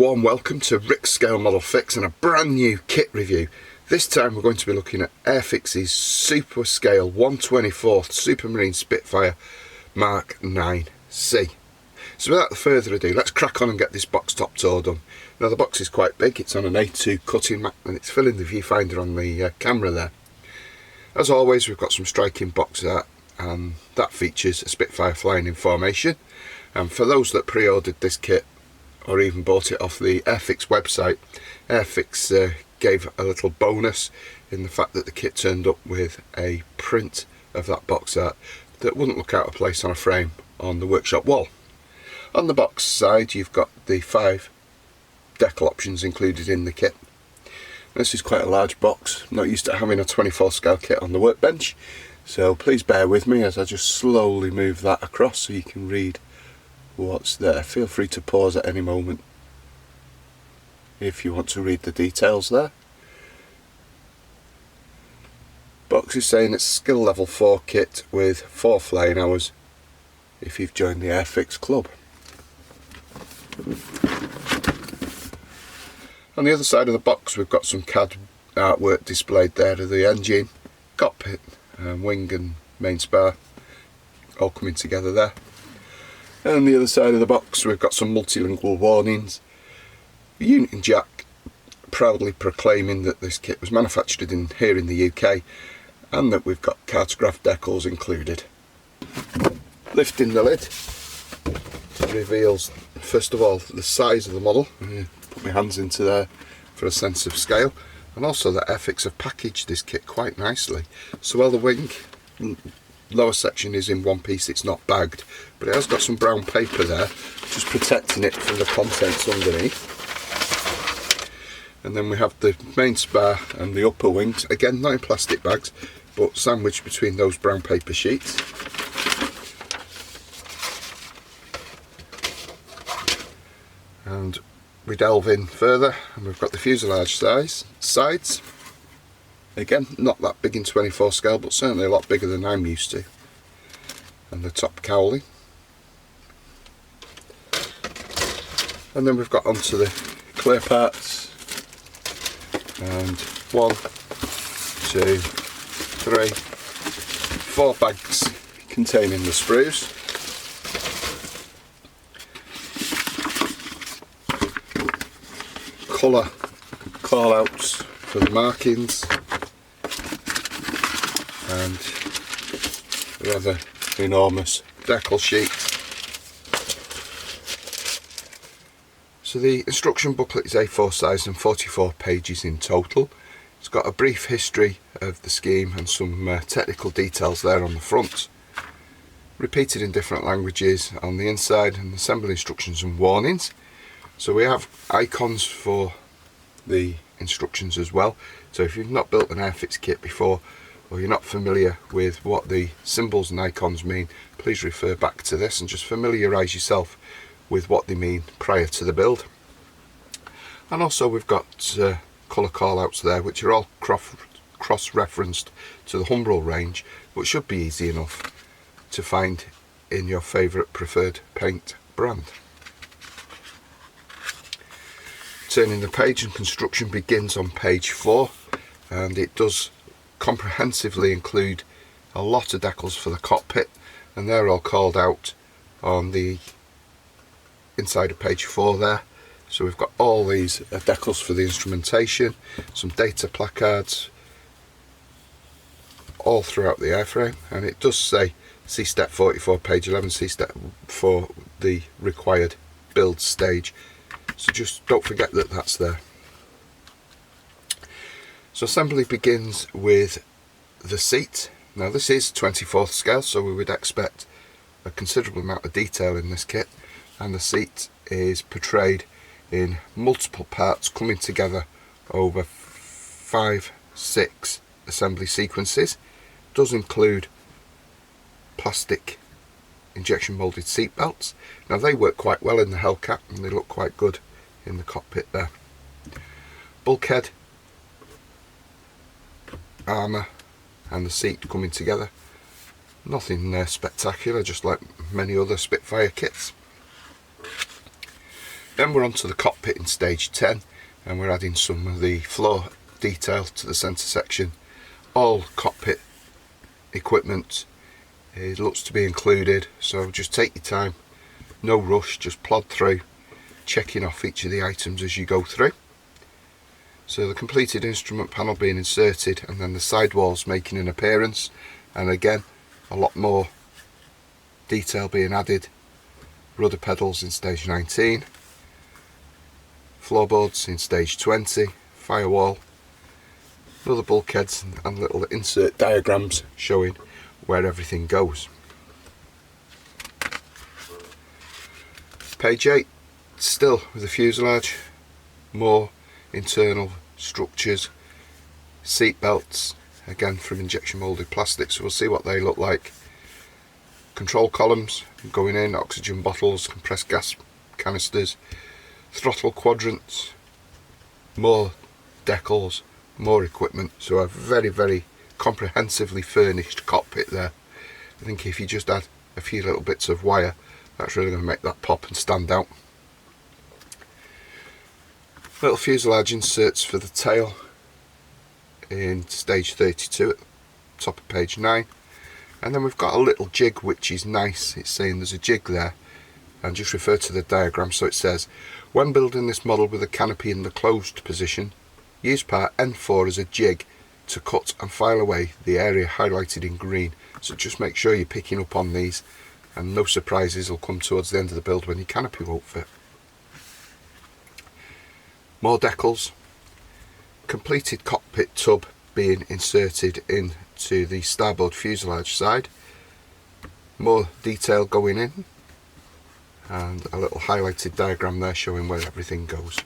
warm welcome to Rick's Scale Model Fix and a brand new kit review. This time we're going to be looking at Airfix's Super Scale 1/24 Supermarine Spitfire Mk.IXC. So without further ado, let's crack on and get this box top tour done. Now the box is quite big, it's on an A2 cutting mat and it's filling the viewfinder on the camera there. As always, we've got some striking box art and that features a Spitfire flying in formation. And for those that pre-ordered this kit or even bought it off the Airfix website, Airfix gave a little bonus in the fact that the kit turned up with a print of that box art that wouldn't look out of place on a frame on the workshop wall. On the box side you've got the 5 decal options included in the kit. This is quite a large box. I'm not used to having a 24 scale kit on the workbench, so please bear with me as I just slowly move that across so you can read what's there. Feel free to pause at any moment if you want to read the details there. Box is saying it's skill level 4 kit with 4 flying hours if you've joined the Airfix club. On the other side of the box we've got some CAD artwork displayed there of the engine, cockpit, wing and main spar all coming together there. And on the other side of the box we've got some multilingual warnings. The Unit and Jack proudly proclaiming that this kit was manufactured here in the UK and that we've got cartograph decals included. Lifting the lid reveals first of all the size of the model. Put my hands into there for a sense of scale, and also that Airfix have packaged this kit quite nicely. So while the wing lower section is in one piece, it's not bagged, but it has got some brown paper there just protecting it from the contents underneath. And then we have the main spar and the upper wings, again not in plastic bags but sandwiched between those brown paper sheets. And we delve in further and we've got the fuselage sides. Again, not that big in 24 scale, but certainly a lot bigger than I'm used to. And the top cowling. And then we've got onto the clear parts. And 1, 2, 3, 4 bags containing the sprues. Colour call outs for the markings. And rather enormous decal sheet. So the instruction booklet is A4 size and 44 pages in total. It's got a brief history of the scheme and some technical details there on the front, repeated in different languages on the inside, and assembly instructions and warnings. So we have icons for the instructions as well, so if you've not built an Airfix kit before or you're not familiar with what the symbols and icons mean, please refer back to this and just familiarise yourself with what they mean prior to the build. And also we've got colour callouts there which are all cross-referenced to the Humbrol range, but should be easy enough to find in your favourite preferred paint brand. Turning the page, and construction begins on page 4, and it does comprehensively include a lot of decals for the cockpit, and they're all called out on the inside of page 4 there. So we've got all these decals for the instrumentation, some data placards all throughout the airframe, and it does say see step 44 page 11, see step for the required build stage, so just don't forget that that's there. So assembly begins with the seat. Now this is 24th scale, so we would expect a considerable amount of detail in this kit, and the seat is portrayed in multiple parts coming together over 5-6 assembly sequences. It does include plastic injection moulded seat belts. Now they work quite well in the Hellcat and they look quite good in the cockpit there. Bulkhead, armour and the seat coming together. Nothing spectacular, just like many other Spitfire kits. Then we're on to the cockpit in stage 10, and we're adding some of the floor detail to the centre section. All cockpit equipment looks to be included, so just take your time, no rush, just plod through, checking off each of the items as you go through. So the completed instrument panel being inserted, and then the sidewalls making an appearance, and again a lot more detail being added. Rudder pedals in stage 19, floorboards in stage 20, firewall, other bulkheads and little insert diagrams showing where everything goes. Page 8, still with the fuselage, more internal structures, seat belts, again from injection moulded plastic, so we'll see what they look like. Control columns going in, oxygen bottles, compressed gas canisters, throttle quadrants, more decals, more equipment, so a very comprehensively furnished cockpit there. I think if you just add a few little bits of wire, that's really going to make that pop and stand out. Little fuselage inserts for the tail in stage 32 at the top of page 9, and then we've got a little jig which is nice. It's saying there's a jig there, and just refer to the diagram. So it says, when building this model with a canopy in the closed position, use part N4 as a jig to cut and file away the area highlighted in green. So just make sure you're picking up on these, and no surprises will come towards the end of the build when your canopy won't fit. More decals, completed cockpit tub being inserted into the starboard fuselage side, more detail going in, and a little highlighted diagram there showing where everything goes.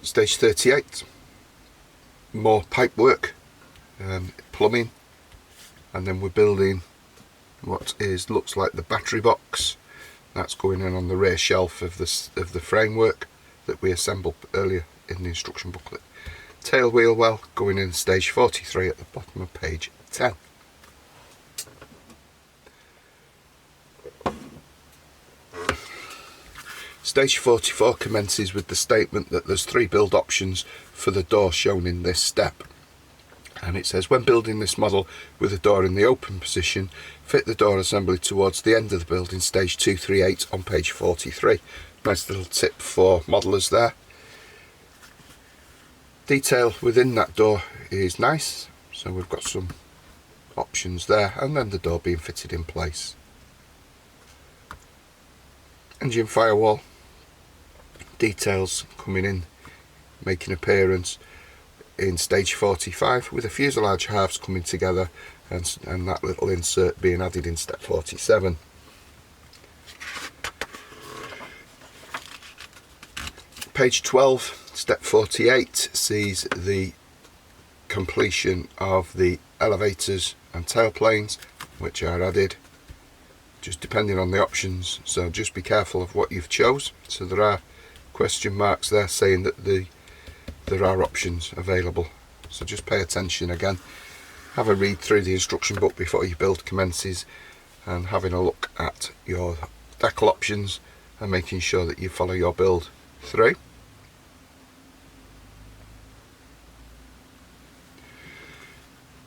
Stage 38, more pipe work, plumbing, and then we're building what looks like the battery box. That's going in on the rear shelf of the framework that we assembled earlier in the instruction booklet. Tail wheel well going in stage 43 at the bottom of page 10. Stage 44 commences with the statement that there's 3 build options for the door shown in this step. And it says, when building this model with the door in the open position, fit the door assembly towards the end of the build in stage 238 on page 43. Nice little tip for modelers there. Detail within that door is nice, so we've got some options there, and then the door being fitted in place. Engine firewall, details coming in, making appearance in stage 45 with the fuselage halves coming together, and that little insert being added in step 47. Page 12, step 48 sees the completion of the elevators and tailplanes, which are added just depending on the options, so just be careful of what you've chose. So there are question marks there saying that there are options available, so just pay attention again. Have a read through the instruction book before your build commences, and having a look at your decal options and making sure that you follow your build through.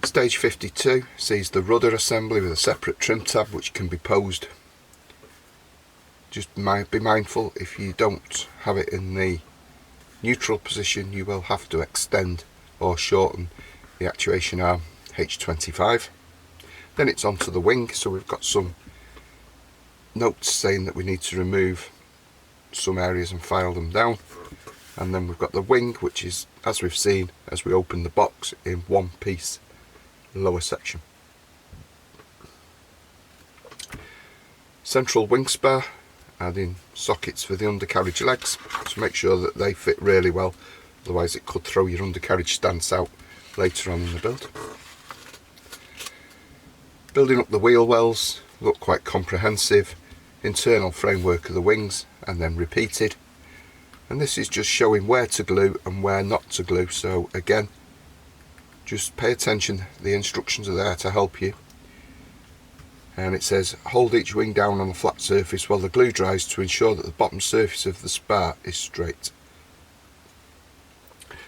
Stage 52 sees the rudder assembly with a separate trim tab which can be posed. Just be mindful, if you don't have it in the neutral position, you will have to extend or shorten the actuation arm H25. Then it's onto the wing, so we've got some notes saying that we need to remove some areas and file them down. And then we've got the wing, which is, as we've seen as we open the box, in one piece lower section. Central wing spar, adding sockets for the undercarriage legs to make sure that they fit really well, otherwise it could throw your undercarriage stance out later on in the build. Building up the wheel wells, look quite comprehensive. Internal framework of the wings and then repeated, and this is just showing where to glue and where not to glue, so again just pay attention, the instructions are there to help you. and it says hold each wing down on a flat surface while the glue dries to ensure that the bottom surface of the spar is straight.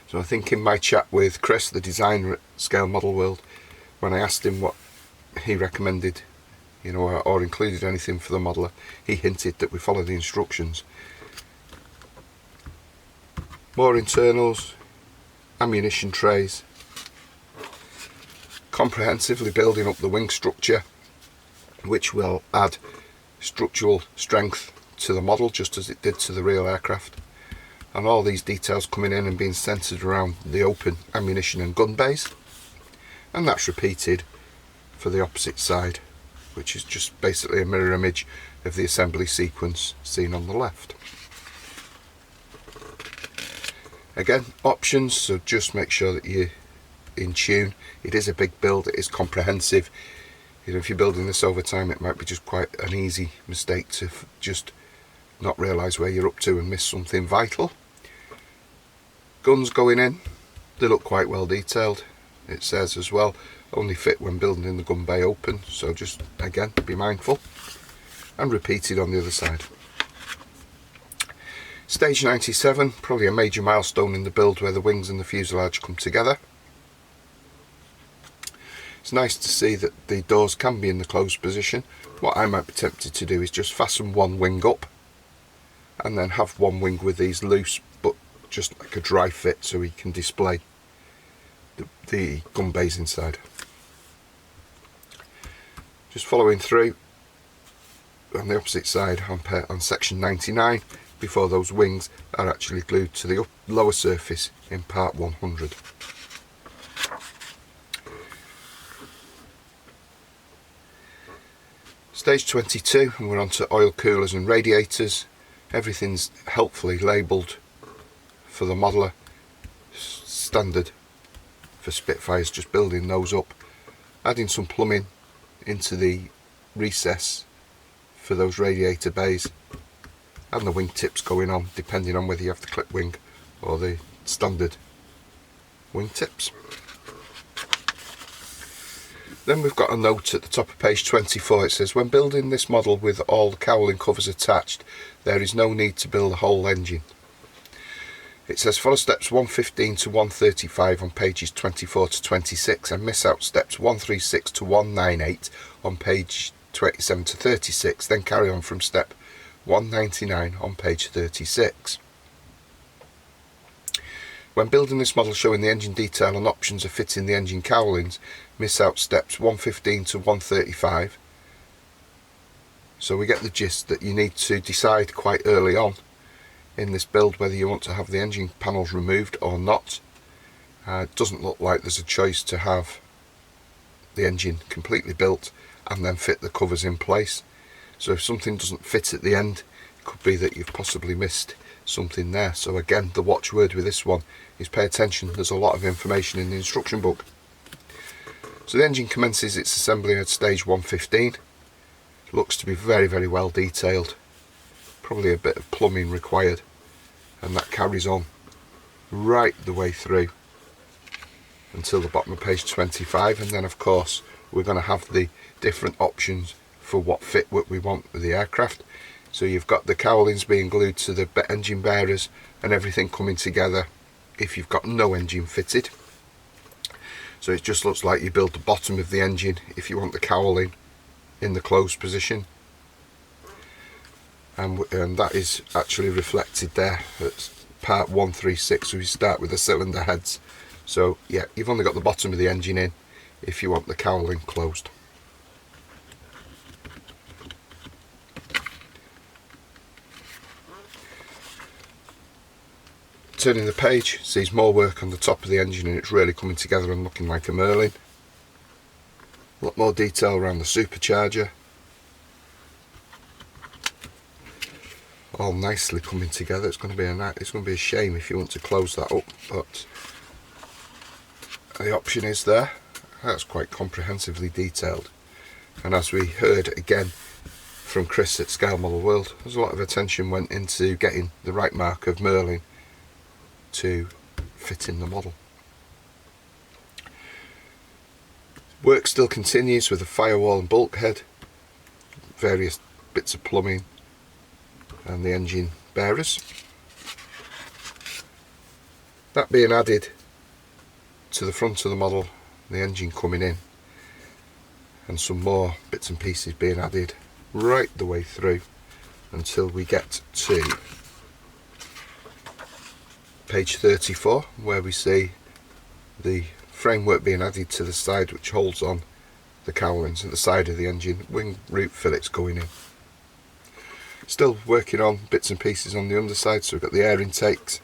So I think in my chat with Chris, the designer at Scale Model World, when I asked him what he recommended, you know, or included anything for the modeler, he hinted that we follow the instructions. More internals, ammunition trays, comprehensively building up the wing structure, which will add structural strength to the model just as it did to the real aircraft. And all these details coming in and being centered around the open ammunition and gun bays, and that's repeated for the opposite side, which is just basically a mirror image of the assembly sequence seen on the left. Again, options, so just make sure that you're in tune. It is a big build, it is comprehensive. You know, if you're building this over time, it might be just quite an easy mistake to just not realise where you're up to and miss something vital. Guns going in, they look quite well detailed. It says as well, only fit when building in the gun bay open, so just again be mindful, and repeated on the other side. Stage 97, probably a major milestone in the build where the wings and the fuselage come together. It's nice to see that the doors can be in the closed position. What I might be tempted to do is just fasten one wing up and then have one wing with these loose, but just like a dry fit, so we can display the gun bays inside. Just following through on the opposite side on section 99 before those wings are actually glued to the lower surface in part 100. Stage 22, and we're on to oil coolers and radiators. Everything's helpfully labelled for the modeler. Standard for Spitfires, just building those up. Adding some plumbing into the recess for those radiator bays. And the wing tips going on, depending on whether you have the clip wing or the standard wing tips. Then we've got a note at the top of page 24. It says, when building this model with all the cowling covers attached, there is no need to build a whole engine. It says follow steps 115 to 135 on pages 24 to 26 and miss out steps 136 to 198 on page 27 to 36, then carry on from step 199 on page 36. When building this model showing the engine detail and options of fitting the engine cowlings, miss out steps 115 to 135. So we get the gist that you need to decide quite early on in this build whether you want to have the engine panels removed or not. It doesn't look like there's a choice to have the engine completely built and then fit the covers in place. So if something doesn't fit at the end, it could be that you've possibly missed something there. So again, the watchword with this one is pay attention. There's a lot of information in the instruction book. So the engine commences its assembly at stage 115. It looks to be very, very well detailed. Probably a bit of plumbing required, and that carries on right the way through until the bottom of page 25, and then of course we're going to have the different options for what fit we want with the aircraft. So you've got the cowlings being glued to the engine bearers and everything coming together if you've got no engine fitted. So it just looks like you build the bottom of the engine if you want the cowling in the closed position, and that is actually reflected there at part 136. So we start with the cylinder heads. So yeah, you've only got the bottom of the engine in if you want the cowling closed. Turning the page, sees more work on the top of the engine, and it's really coming together and looking like a Merlin. A lot more detail around the supercharger. All nicely coming together. It's going to be a shame if you want to close that up, but the option is there. That's quite comprehensively detailed. And as we heard again from Chris at Scale Model World, there's a lot of attention went into getting the right mark of Merlin to fit in the model. Work still continues with the firewall and bulkhead, various bits of plumbing and the engine bearers. That being added to the front of the model, the engine coming in, and some more bits and pieces being added right the way through until we get to page 34, where we see the framework being added to the side which holds on the cowlings at the side of the engine, wing root fillets going in. Still working on bits and pieces on the underside, so we've got the air intakes,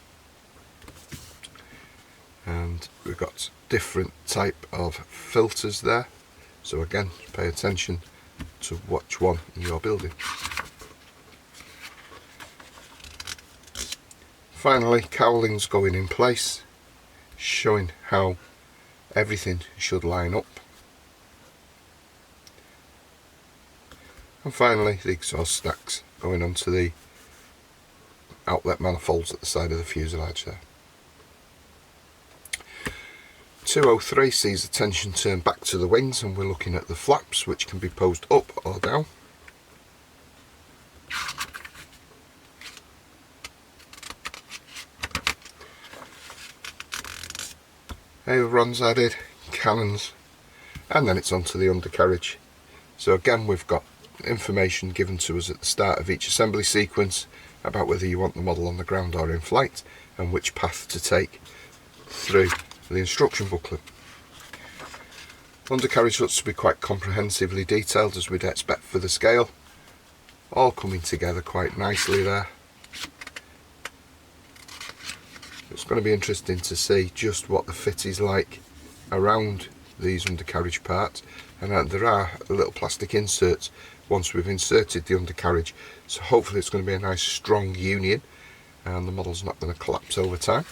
and we've got different type of filters there, so again pay attention to which one you're building. Finally, cowlings going in place, showing how everything should line up. And finally, the exhaust stacks going onto the outlet manifolds at the side of the fuselage there. 203 sees the tension turn back to the wings, and we're looking at the flaps, which can be posed up or down. Ailerons added, cannons, and then it's onto the undercarriage. So again, we've got information given to us at the start of each assembly sequence about whether you want the model on the ground or in flight, and which path to take through the instruction booklet. Undercarriage looks to be quite comprehensively detailed, as we'd expect for the scale, all coming together quite nicely there. It's going to be interesting to see just what the fit is like around these undercarriage parts, and there are little plastic inserts once we've inserted the undercarriage, so hopefully it's going to be a nice strong union and the model's not going to collapse over time.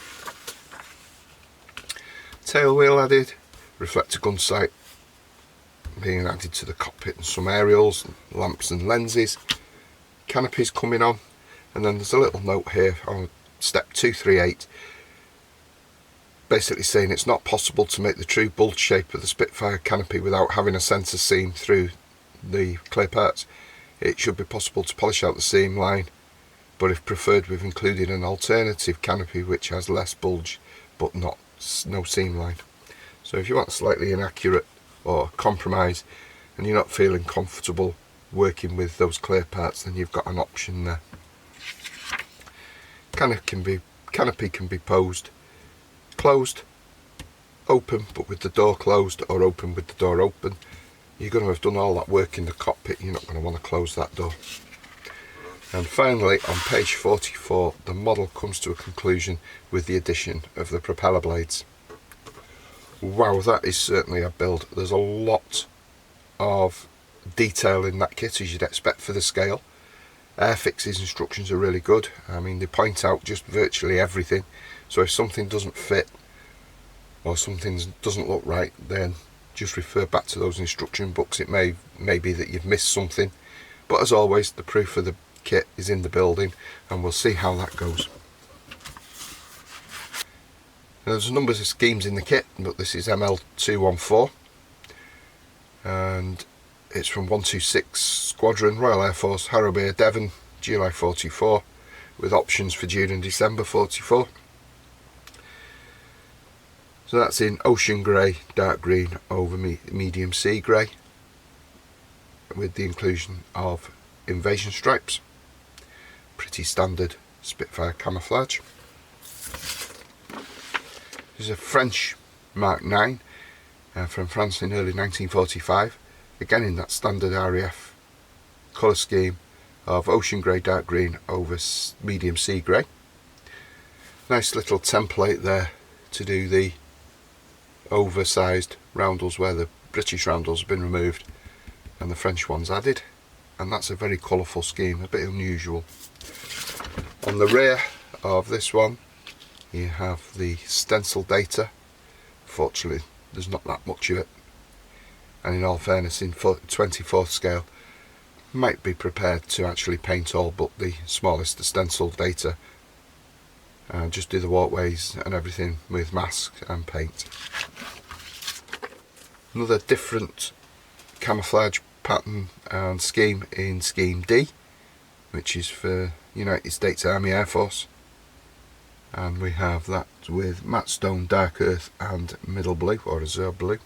Tail wheel added, reflector gun sight being added to the cockpit, and some aerials, lamps and lenses, canopies coming on, and then there's a little note here on step 238 basically saying it's not possible to make the true bulge shape of the Spitfire canopy without having a centre seam through the clear parts. It should be possible to polish out the seam line, but if preferred we've included an alternative canopy which has less bulge but no seam line. So if you want slightly inaccurate or compromise and you're not feeling comfortable working with those clear parts, then you've got an option there. Canopy can be posed closed, open but with the door closed, or open with the door open. You're going to have done all that work in the cockpit, you're not going to want to close that door. And finally, on page 44, the model comes to a conclusion with the addition of the propeller blades. Wow, that is certainly a build. There's a lot of detail in that kit, as you'd expect for the scale. Airfix's instructions are really good. I mean, they point out just virtually everything, so if something doesn't fit or something doesn't look right, then just refer back to those instruction books. It may be that you've missed something, but as always, the proof of the kit is in the building, and we'll see how that goes. Now, there's a number of schemes in the kit, but this is ML214, and it's from 126 Squadron, Royal Air Force, Harrowby, Devon, July 44, with options for June and December 44. So that's in ocean grey, dark green over medium sea grey, with the inclusion of invasion stripes. Pretty standard Spitfire camouflage. There's a French Mark 9 from France in early 1945, again in that standard RAF colour scheme of ocean grey, dark green over medium sea grey. Nice little template there to do the oversized roundels where the British roundels have been removed and the French ones added, and that's a very colourful scheme, a bit unusual. On the rear of this one you have the stencil data. Fortunately there's not that much of it, and in all fairness, in 24th scale might be prepared to actually paint all but the smallest, the stencil data, and just do the walkways and everything with mask and paint. Another different camouflage pattern and scheme in Scheme D, which is for United States Army Air Force, and we have that with matte stone, dark earth and middle blue or azure blue,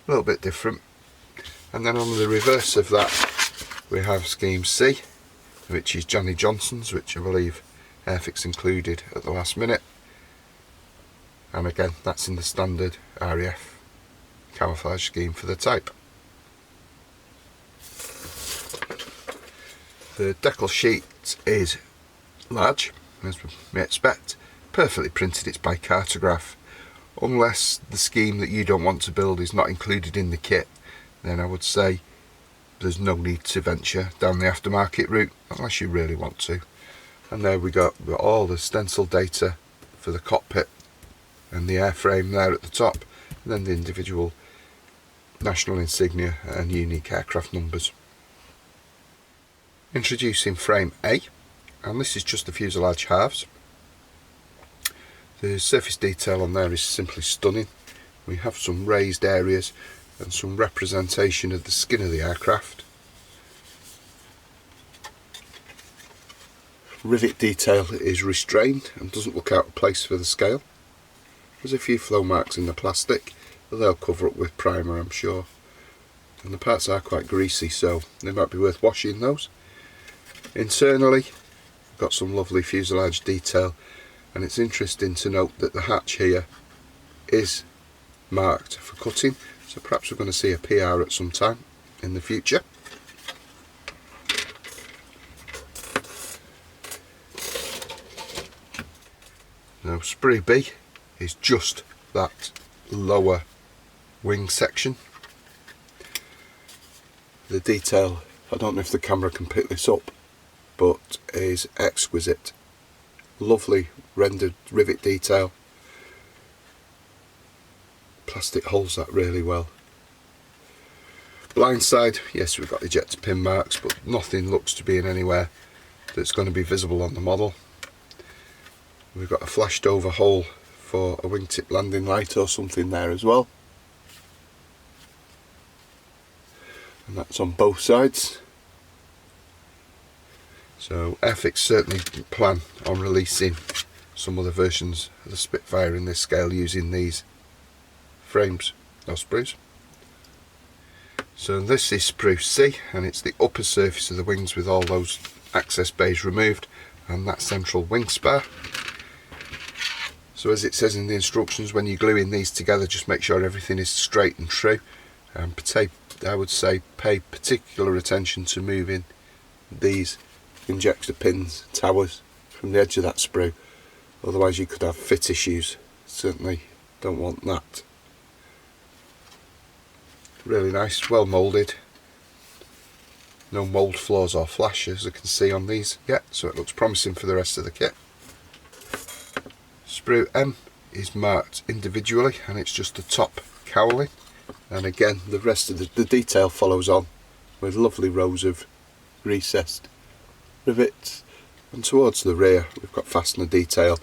a little bit different. And then on the reverse of that we have Scheme C, which is Johnny Johnson's, which I believe Airfix included at the last minute, and again that's in the standard RAF camouflage scheme for the type. The decal sheet is large, as we may expect, perfectly printed. It's by Cartograph. Unless the scheme that you don't want to build is not included in the kit, then I would say there's no need to venture down the aftermarket route unless you really want to. And there we've got all the stencil data for the cockpit and the airframe there at the top, and then the individual national insignia and unique aircraft numbers. Introducing frame A, and this is just the fuselage halves. The surface detail on there is simply stunning. We have some raised areas and some representation of the skin of the aircraft. Rivet detail is restrained and doesn't look out of place for the scale. There's a few flow marks in the plastic, but they'll cover up with primer, I'm sure. And the parts are quite greasy, so they might be worth washing those. Internally, we've got some lovely fuselage detail, and it's interesting to note that the hatch here is marked for cutting, so perhaps we're going to see a PR at some time in the future. Now Sprue B is just that lower wing section. The detail, I don't know if the camera can pick this up, but is exquisite. Lovely rendered rivet detail. Plastic holds that really well. Blind side, yes, we've got ejector pin marks, but nothing looks to be in anywhere that's going to be visible on the model. We've got a flashed over hole for a wingtip landing light or something there as well. And that's on both sides. So Airfix certainly plan on releasing some other versions of the Spitfire in this scale using these frames or sprues. So this is Sprue C, and it's the upper surface of the wings with all those access bays removed and that central wing spar. So as it says in the instructions, when you're gluing these together, just make sure everything is straight and true, and I would say pay particular attention to moving these injector pins, towers, from the edge of that sprue, otherwise you could have fit issues. Certainly don't want that. Really nice, well moulded, no mould flaws or flash as I can see on these yet, so it looks promising for the rest of the kit. Sprue M is marked individually, and it's just the top cowling, and again the rest of the detail follows on with lovely rows of recessed rivets, and towards the rear we've got fastener detail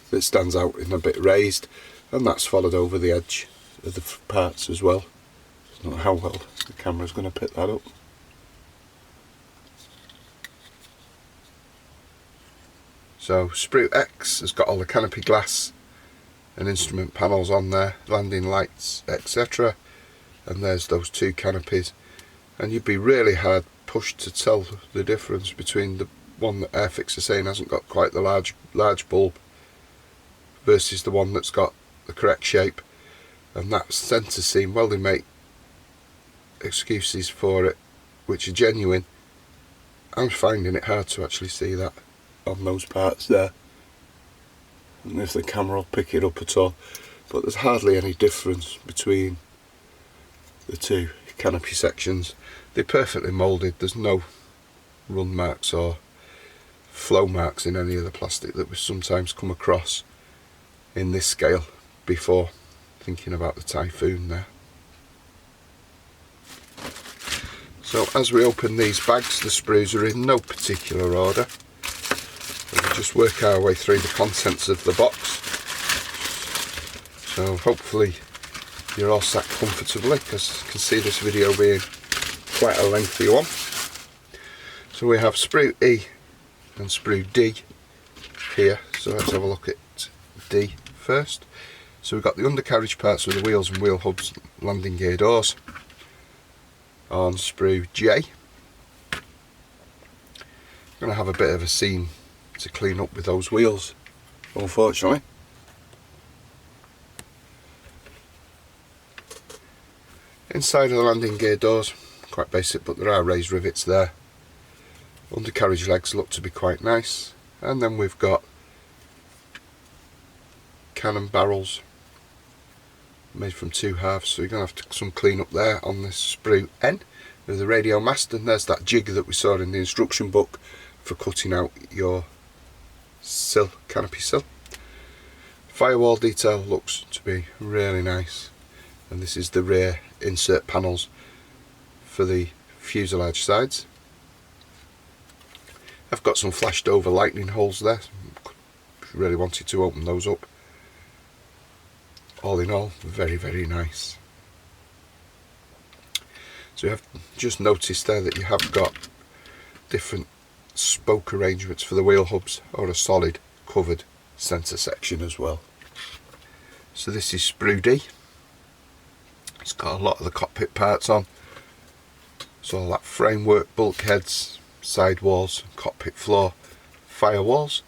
that stands out in a bit raised, and that's followed over the edge of the parts as well. I don't know how well the camera's going to pick that up. So Sprue X has got all the canopy glass and instrument panels on there, landing lights, etc. And there's those two canopies, and you'd be really hard pushed to tell the difference between the one that Airfix are saying hasn't got quite the large bulb versus the one that's got the correct shape. And that centre seam, well, they make excuses for it which are genuine. I'm finding it hard to actually see that on those parts there. I don't know if the camera will pick it up at all, but there's hardly any difference between the two canopy sections. They're perfectly moulded, there's no run marks or flow marks in any of the plastic that we sometimes come across in this scale before thinking about the Typhoon there. So as we open these bags, the sprues are in no particular order. We'll just work our way through the contents of the box. So hopefully you're all sat comfortably, because I can see this video being quite a lengthy one. So we have Sprue E and Sprue D here, so let's have a look at D first. So we've got the undercarriage parts with the wheels and wheel hubs, landing gear doors on Sprue J. I'm going to have a bit of a scene to clean up with those wheels, unfortunately. Inside of the landing gear doors, quite basic, but there are raised rivets there. Undercarriage legs look to be quite nice, and then we've got cannon barrels made from 2 halves, so you're going to have some clean up there on this Sprue N with the radio mast, and there's that jig that we saw in the instruction book for cutting out your sill, canopy sill. Firewall detail looks to be really nice, and this is the rear insert panels for the fuselage sides. I've got some flashed over lightning holes there, really wanted to open those up. All in all, very, very nice. So you have just noticed there that you have got different spoke arrangements for the wheel hubs, or a solid covered centre section as well. So this is Sprue D. It's got a lot of the cockpit parts on, so all that framework, bulkheads, sidewalls, cockpit floor, firewalls,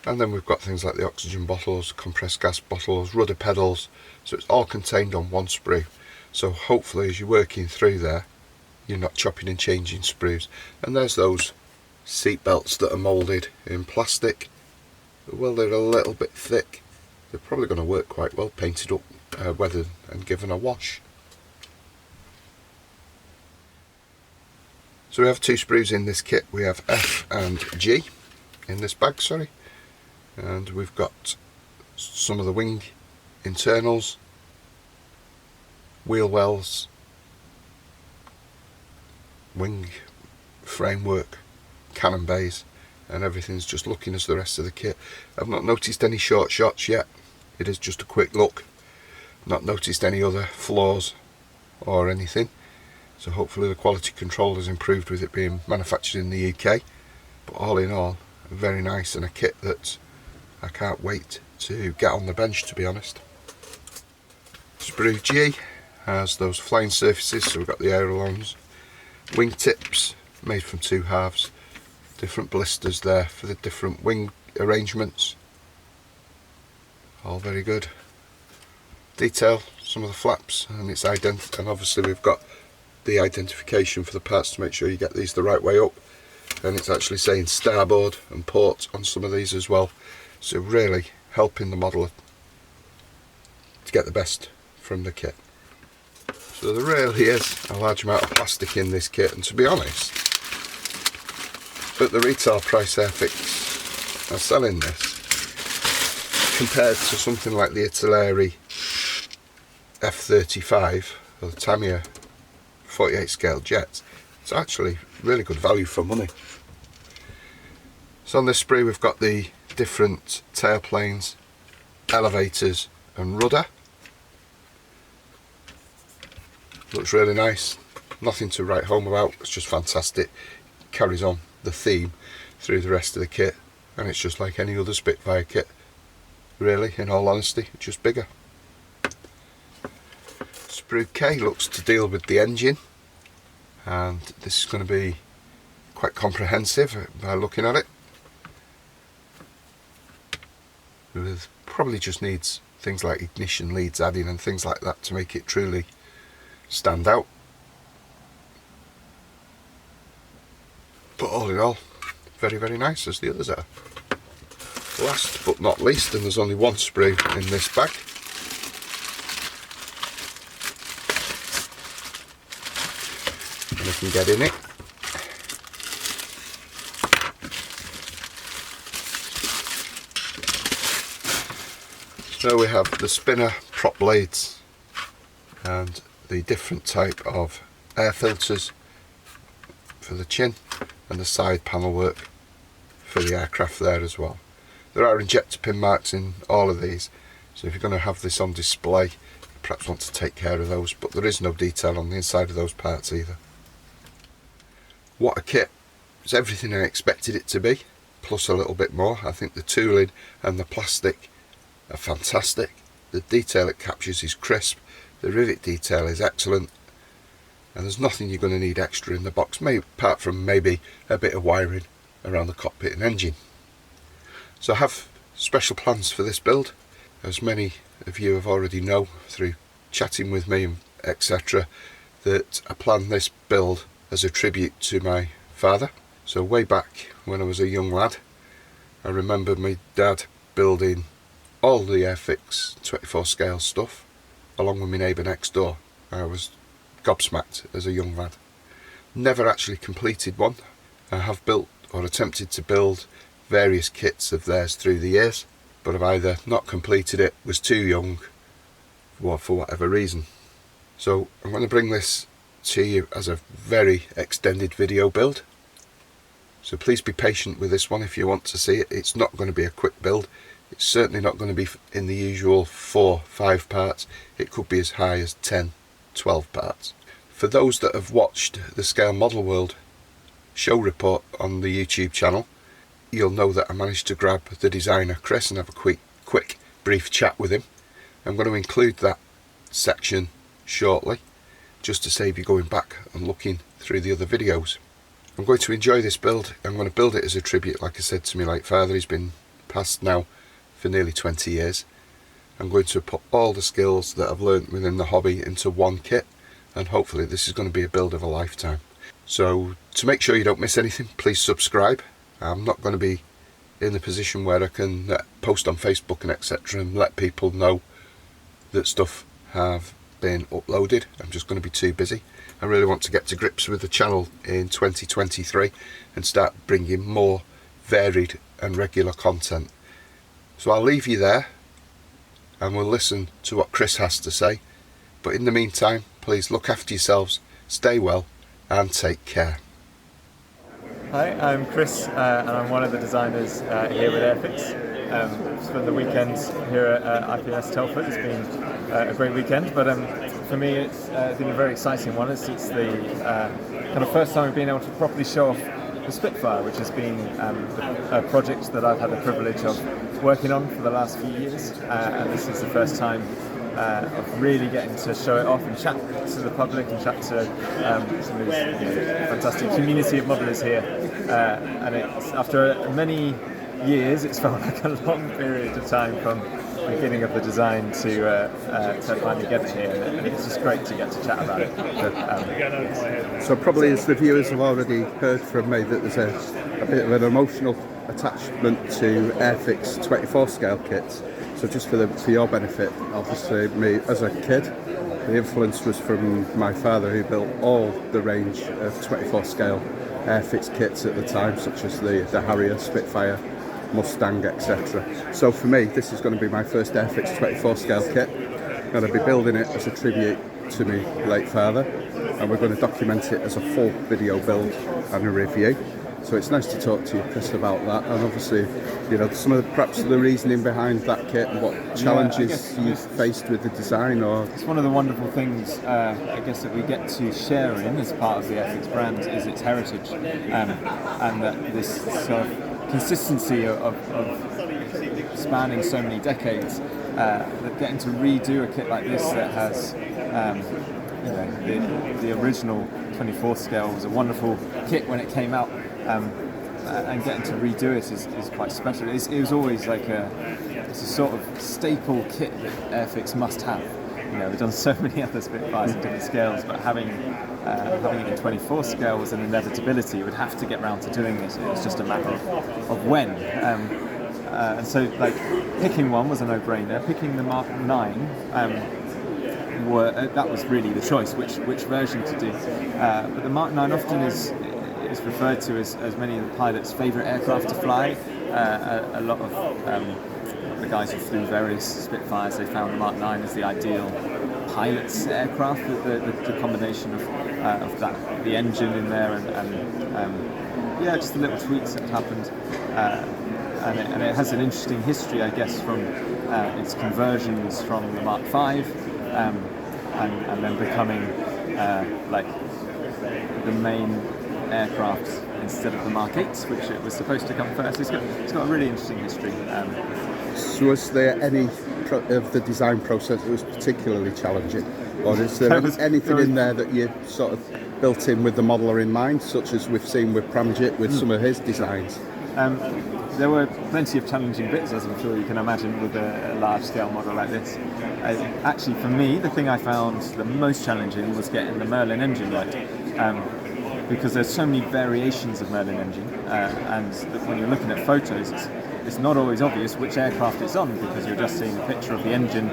and then we've got things like the oxygen bottles, compressed gas bottles, rudder pedals, so it's all contained on one sprue. So hopefully as you're working through there, you're not chopping and changing sprues. And there's those seat belts that are moulded in plastic. Well, they're a little bit thick. They're probably going to work quite well painted up, weathered and given a wash. So we have 2 sprues in this kit. We have F and G in this bag, sorry. And we've got some of the wing internals, wheel wells, wing framework, cannon bays, and everything's just looking as the rest of the kit. I've not noticed any short shots yet. It is just a quick look. Not noticed any other flaws or anything. So hopefully the quality control has improved with it being manufactured in the UK. But all in all, very nice, and a kit that I can't wait to get on the bench, to be honest. Sprue G has those flying surfaces, so we've got the ailerons, wing tips made from 2 halves, different blisters there for the different wing arrangements. All very good. Detail some of the flaps, and it's and obviously we've got the identification for the parts to make sure you get these the right way up, and it's actually saying starboard and port on some of these as well, so really helping the modeller to get the best from the kit. So there really is a large amount of plastic in this kit, and to be honest, at the retail price Airfix are selling this, compared to something like the Italeri F35 or the Tamiya 48 scale jets, it's actually really good value for money. So on this sprue we've got the different tailplanes, elevators and rudder. Looks really nice, nothing to write home about, it's just fantastic. Carries on the theme through the rest of the kit, and it's just like any other Spitfire kit really, in all honesty, just bigger. Sprue K looks to deal with the engine, and this is going to be quite comprehensive by looking at it. It probably just needs things like ignition leads adding and things like that to make it truly stand out. But all in all, very, very nice, as the others are. Last but not least, and there's only one sprue in this bag, and I can get in it. So we have the spinner prop blades and the different type of air filters for the chin, and the side panel work for the aircraft there as well. There are injector pin marks in all of these, so if you're going to have this on display, you perhaps want to take care of those, but there is no detail on the inside of those parts either. What a kit. It's everything I expected it to be, plus a little bit more. I think the tooling and the plastic are fantastic. The detail it captures is crisp, the rivet detail is excellent, and there's nothing you're going to need extra in the box, apart from maybe a bit of wiring around the cockpit and engine. So I have special plans for this build, as many of you have already know through chatting with me, etc., that I planned this build as a tribute to my father. So way back when I was a young lad, I remember my dad building all the Airfix 24 scale stuff along with my neighbour next door. I was gobsmacked as a young lad. Never actually completed one. I have built or attempted to build various kits of theirs through the years, but I've either not completed it, was too young, or for whatever reason. So I'm going to bring this to you as a very extended video build. So please be patient with this one if you want to see it. It's not going to be a quick build. It's certainly not going to be in the usual 4-5 parts. It could be as high as 10-12 parts. For those that have watched the Scale Model World show report on the YouTube channel, you'll know that I managed to grab the designer Chris and have a quick brief chat with him. I'm going to include that section shortly, just to save you going back and looking through the other videos. I'm going to enjoy this build. I'm going to build it as a tribute, like I said, to my late father. He's been passed now for nearly 20 years. I'm going to put all the skills that I've learnt within the hobby into one kit, and hopefully this is going to be a build of a lifetime. So to make sure you don't miss anything, please subscribe. I'm not going to be in the position where I can post on Facebook and etc. and let people know that stuff have been uploaded. I'm just going to be too busy. I really want to get to grips with the channel in 2023 and start bringing more varied and regular content. So I'll leave you there and we'll listen to what Chris has to say. But in the meantime, please look after yourselves, stay well and take care. Hi, I'm Chris and I'm one of the designers here with Airfix. Spent the weekend here at IPS Telford. It's been a great weekend, but for me it's been a very exciting one. It's the kind of first time we've been able to properly show off the Spitfire, which has been a project that I've had the privilege of working on for the last few years, and this is the first time of really getting to show it off and chat to the public and chat to some of this fantastic community of modelers here. And it's, after many years, it's felt like a long period of time from the beginning of the design to finally get it here, and it's just great to get to chat about it. So probably as the viewers have already heard from me that there's a bit of an emotional attachment to Airfix 24 scale kits. So just for your benefit, obviously me as a kid, the influence was from my father, who built all the range of 24 scale Airfix kits at the time, such as the Harrier, Spitfire, Mustang, etc. So for me, this is going to be my first Airfix 24 scale kit. I'm going to be building it as a tribute to my late father, and we're going to document it as a full video build and a review. So it's nice to talk to you, Chris, about that, and obviously, you know, some of perhaps the reasoning behind that kit and what challenges you've faced with the design. Or it's one of the wonderful things, I guess, that we get to share in as part of the Airfix brand is its heritage, and that this sort of consistency of spanning so many decades, that getting to redo a kit like this that has, you know, the original 24 scale was a wonderful kit when it came out. And getting to redo it is quite special. It was always like it's a sort of staple kit that Airfix must have. You know, we've done so many other Spitfires in different scales, but having it in 24 scale was an inevitability. You would have to get round to doing this. It was just a matter of when. And so, like, picking one was a no-brainer. Picking the Mk.IXC, that was really the choice, which version to do. But the Mk.IXC often is referred to as many of the pilots' favourite aircraft to fly. A lot of the guys who flew various Spitfires, they found the Mk.IXC as the ideal pilot's aircraft, the combination of that, the engine in there, and yeah, just the little tweaks that happened. And it has an interesting history, I guess, from its conversions from the Mk.V, and then becoming like the main aircrafts instead of the Mark 8s, which it was supposed to come first. It's got a really interesting history. So was there any of the design process that was particularly challenging, or is there anything in there that you sort of built in with the modeler in mind, such as we've seen with Pramjit with some of his designs? There were plenty of challenging bits, as I'm sure you can imagine, with a large-scale model like this. Actually, for me, the thing I found the most challenging was getting the Merlin engine right, because there's so many variations of Merlin engine, and when you're looking at photos, it's not always obvious which aircraft it's on, because you're just seeing a picture of the engine,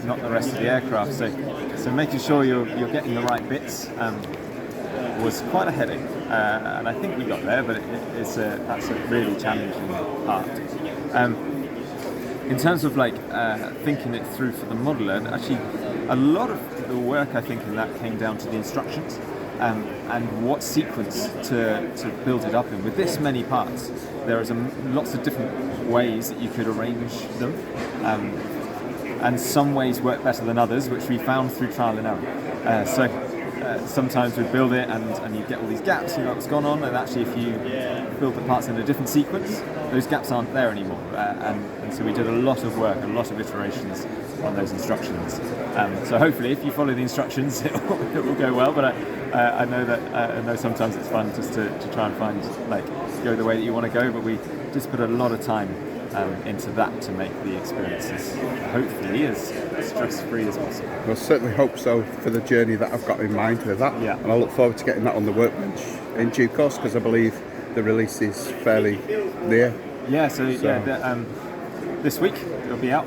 not the rest of the aircraft. So making sure you're getting the right bits was quite a headache, and I think we got there, but that's a really challenging part. In terms of thinking it through for the modeler, actually a lot of the work I think in that came down to the instructions and what sequence to build it up in. With this many parts, there is lots of different ways that you could arrange them, and some ways work better than others, which we found through trial and error. Sometimes we build it and you get all these gaps, you know what's gone on, and actually if you build the parts in a different sequence, those gaps aren't there anymore. And so we did a lot of work, a lot of iterations on those instructions. So hopefully if you follow the instructions it will go well, but I know sometimes it's fun just to try and find, go the way that you want to go, but we just put a lot of time into that to make the experiences hopefully as stress-free as possible. I certainly hope so for the journey that I've got in mind with that, Yeah. and I look forward to getting that on the workbench in due course, because I believe the release is fairly near. Yeah, this week it'll be out,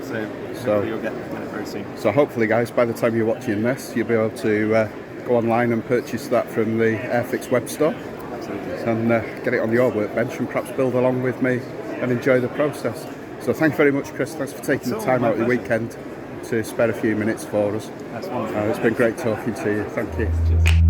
so hopefully you'll get it very soon. So hopefully guys, by the time you're watching this, you'll be able to go online and purchase that from the Airfix web store. Absolutely. And get it on your workbench and perhaps build along with me and enjoy the process. So thank you very much, Chris. Thanks for taking the time out of the weekend to spare a few minutes for us. That's wonderful. It's been great talking to you. Thank you. Cheers.